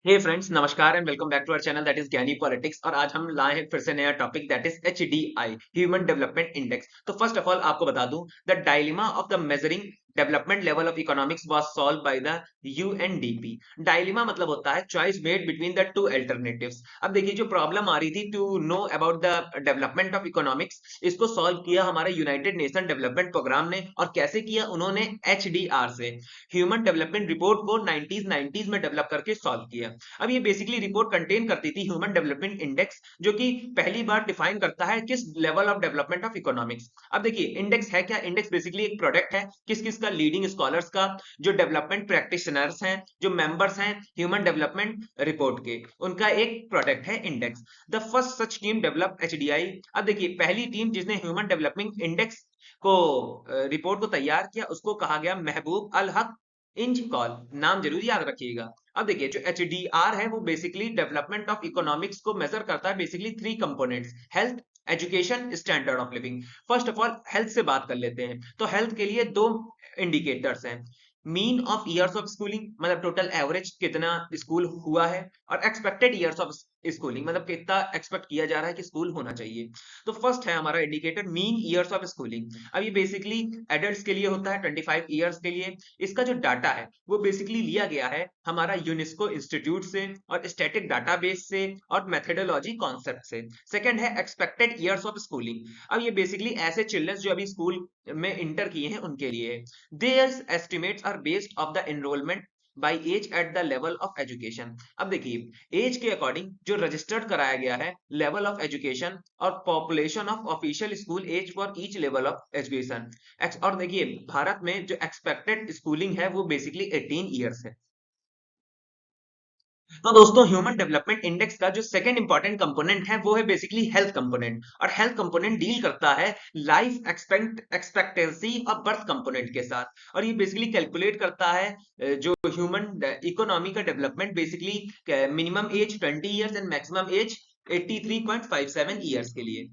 हे friends, नमस्कार and welcome back to our channel that is Gyani politics. और आज हम लाए हैं फिर से नया topic that is HDI, human development index. तो फर्स्ट ऑफ ऑल आपको बता दूं, the dilemma of the measuring development level of economics was solved by the UNDP। Dilemma मतलब होता है choice made between the two alternatives. अब देखिए, जो प्रॉब्लम आ रही थी to know about the development of economics, इसको सॉल्व किया हमारे यूनाइटेड नेशन डेवलपमेंट प्रोग्राम ने। और कैसे किया उन्होंने? HDR से, ह्यूमन डेवलपमेंट रिपोर्ट को 90s में डेवलप करके सॉल्व किया। अब ये बेसिकली रिपोर्ट कंटेन करती थी ह्यूमन डेवलपमेंट इंडेक्स, जो कि पहली बार डिफाइन करता है किस level of development of economics. अब देखिए, इंडेक्स है क्या? इंडेक्स बेसिकली एक प्रोडक्ट है किस किस का? लीडिंग स्कॉलर्स का, जो डेवलपमेंट प्रैक्टिशनर्स हैं, जो मेंबर्स हैं ह्यूमन डेवलपमेंट रिपोर्ट के, उनका एक प्रोडक्ट है index. The first such team develop HDI। अब देखिए, पहली टीम जिसने ह्यूमन डेवलपमेंट इंडेक्स को रिपोर्ट को तैयार किया, उसको कहा गया महबूब अल हक इंच कॉल। नाम जरूर याद रखिएगा। अब देखिए, जो HDR है वो बेसिकली डेवलपमेंट ऑफ इकोनॉमिक्स को मेजर करता है basically three components: health, education, standard of living. First of all health से बात कर लेते हैं। तो हेल्थ के लिए दो इंडिकेटर्स हैं: mean of years of schooling, मतलब टोटल एवरेज कितना स्कूल हुआ है, और एक्सपेक्टेड ईयर्स ऑफ स्कूलिंग, मतलब कितना एक्सपेक्ट किया जा रहा है कि स्कूल होना चाहिए। तो फर्स्ट है हमारा indicator mean years of schooling. अब ये बेसिकली एडल्ट्स के लिए होता है 25 ईयर्स के लिए। इसका जो डाटा है वो बेसिकली लिया गया है हमारा यूनेस्को इंस्टीट्यूट से और स्टैटिक डाटाबेस से और मेथोडोलॉजी कॉन्सेप्ट से। सेकंड है एक्सपेक्टेड ईयर्स ऑफ स्कूलिंग। अब ये बेसिकली ऐसे चिल्ड्रंस जो अभी स्कूल में इंटर किए हैं उनके लिए है। Their estimates are based of the enrollment by age at the level of education। अब देखिए, एज के अकॉर्डिंग जो रजिस्टर्ड कराया गया है लेवल ऑफ एजुकेशन और population of official school age for each level of education. और देखिए, भारत में जो एक्सपेक्टेड स्कूलिंग है वो बेसिकली 18 ईयर्स है। तो दोस्तों, ह्यूमन डेवलपमेंट इंडेक्स का जो सेकंड इंपॉर्टेंट कंपोनेंट है वो है बेसिकली हेल्थ कंपोनेंट। और हेल्थ कंपोनेंट डील करता है लाइफ एक्सपेक्टेंसी और बर्थ कंपोनेंट के साथ। और ये बेसिकली कैलकुलेट करता है जो ह्यूमन इकोनॉमी का development, basically minimum age 20 years and maximum age 83.57 years के लिए।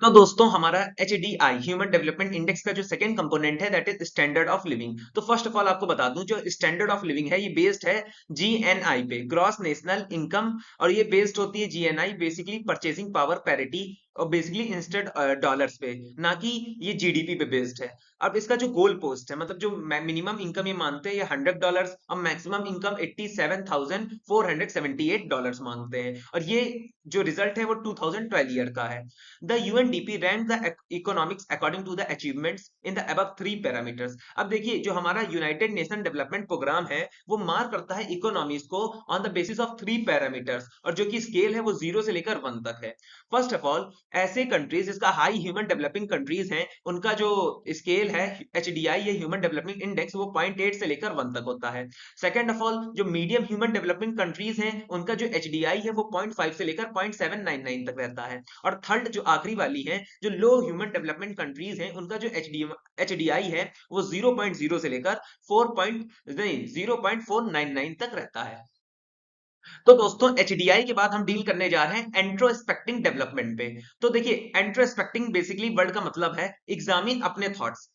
तो दोस्तों, हमारा HDI ह्यूमन डेवलपमेंट इंडेक्स का जो सेकंड कंपोनेंट है that is standard of living. तो फर्स्ट ऑफ ऑल आपको बता दूं, जो स्टैंडर्ड ऑफ लिविंग है ये बेस्ड है GNI पे, ग्रॉस नेशनल इनकम। और ये बेस्ड होती है GNI basically purchasing power parity, और बेसिकली इंस्टेड डॉलर्स पे, ना कि ये GDP पे बेस्ड है। अब इसका जो गोल पोस्ट है, मतलब जो मिनिमम इनकम ये मानते हैं ये $100 और मैक्सिमम इनकम $87,478 मांगते हैं। और ये जो रिजल्ट है वो 2012 ईयर का है। The UNDP ranked the economics according to the achievements in the above three parameters। अब देखिए, जो हमारा यूनाइटेड नेशन डेवलपमेंट प्रोग्राम है वो मार्क करता है इकोनॉमीज को on the basis of three parameters, और जो कि स्केल है वो 0 से लेकर 1 तक है। फर्स्ट ऑफ ऑल, ऐसे कंट्रीज जिसका हाई ह्यूमन डेवलपिंग कंट्रीज हैं उनका जो स्केल है HDI या ह्यूमन डेवलपमेंट इंडेक्स वो 0.8 से लेकर 1 तक होता है। सेकंड ऑफ ऑल, जो मीडियम ह्यूमन डेवलपिंग कंट्रीज हैं उनका जो HDI है वो 0.5 से लेकर 0.799 तक रहता है। और थर्ड जो आखिरी वाली है, जो लो ह्यूमन डेवलपमेंट कंट्रीज हैं उनका जो HDI है वो 0.0 से लेकर 4 नहीं 0.499 तक रहता है। तो दोस्तों, HDI के बाद हम डील करने जा रहे हैं एंट्रोस्पेक्टिंग डेवलपमेंट पे। तो देखिए, एंट्रोस्पेक्टिंग बेसिकली वर्ड का मतलब है एग्जामिन अपने थॉट्स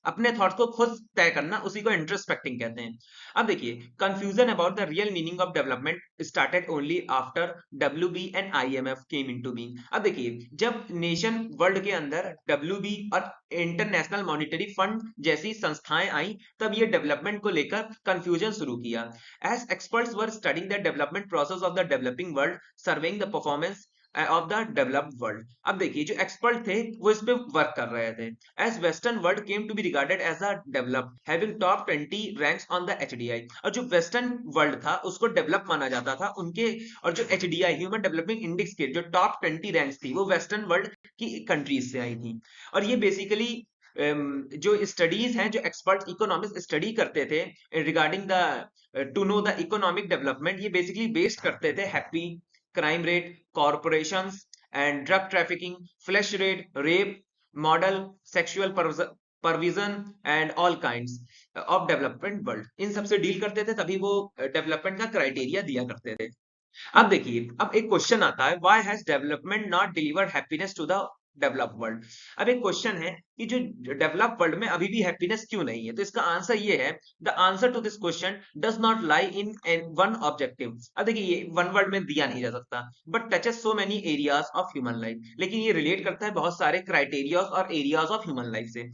को खुद तय करना, उसी को एंट्रोस्पेक्टिंग कहते हैं। अब देखिए, confusion about the real meaning of development started only after WB and IMF came into being. अब देखिए, जब नेशन वर्ल्ड के अंदर WB और इंटरनेशनल मॉनिटरी फंड जैसी संस्थाएं आई, तब ये डेवलपमेंट को लेकर कंफ्यूजन शुरू किया। As experts were studying the development process of the developing world, surveying the performance of the developed world। अब देखिए, जो एक्सपर्ट थे वो इस पे वर्क कर रहे थे। As western world came to be regarded as a developed, having top 20 ranks on the HDI। और जो वेस्टर्न वर्ल्ड था उसको डेवलप माना जाता था उनके, और जो HDI ह्यूमन डेवलपमेंट इंडेक्स के जो टॉप 20 रैंक्स थी वो वेस्टर्न वर्ल्ड की कंट्रीज से आई थी। और ये बेसिकली जो स्टडीज हैं, जो एक्सपर्ट इकोनॉमिक्स स्टडी करते थे regarding the to know the economic development, ये बेसिकली बेस्ड करते थे happy, crime rate, corporations and drug trafficking, flash rate, rape model, sexual perversion and all kinds of development world, इन सब से deal करते थे, तभी वो डेवलपमेंट का क्राइटेरिया दिया करते थे। अब देखिए, अब एक क्वेश्चन आता है, why has development not delivered happiness to the develop world. अब एक क्वेश्चन है कि जो डेवलप वर्ल्ड में अभी भी हैप्पीनेस क्यों नहीं है, तो इसका आंसर ये है, the answer to this question does not lie in one objective. अब देखिए ये वन वर्ड में दिया नहीं जा सकता, but touches so many areas of human life, लेकिन ये रिलेट करता है बहुत सारे क्राइटेरियाज और एरियाज ऑफ ह्यूमन लाइफ से।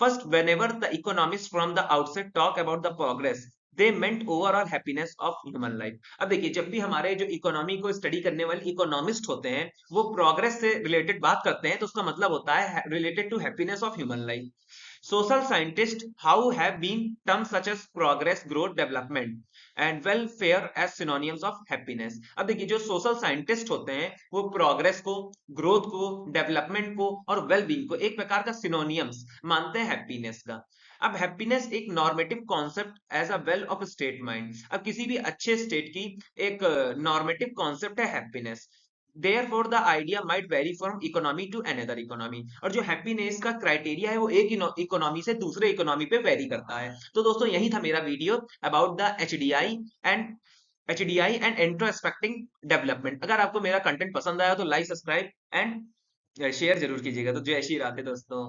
First, whenever the economists from the outset talk about the progress, they meant overall happiness of human life। अब देखिए जब भी हमारे जो इकोनॉमी को स्टडी करने वाले इकोनॉमिस्ट होते हैं वो प्रोग्रेस से रिलेटेड बात करते हैं, तो उसका मतलब होता है related to happiness of human life. Social scientists how have been terms such as progress, growth, development and welfare as synonyms of happiness। अब देखिए जो सोशल साइंटिस्ट होते हैं वो प्रोग्रेस को, ग्रोथ को, डेवलपमेंट को और वेलबींग को एक प्रकार का सिनोनियम्स मानते हैं हैप्पीनेस का। अब हैप्पीनेस एक normative concept as a well of state mind. अब किसी भी अच्छे स्टेट की एक नॉर्मेटिव कॉन्सेप्ट है happiness. Therefore, the idea might vary from economy to another economy। और जो हैप्पीनेस का क्राइटेरिया है वो एक इकोनॉमी से दूसरे इकोनॉमी पे वेरी करता है। तो दोस्तों यही था मेरा video about the H D I and introspecting development. अगर आपको मेरा कंटेंट पसंद आया तो लाइक, सब्सक्राइब एंड शेयर जरूर कीजिएगा। तो जय श्री राधे दोस्तों।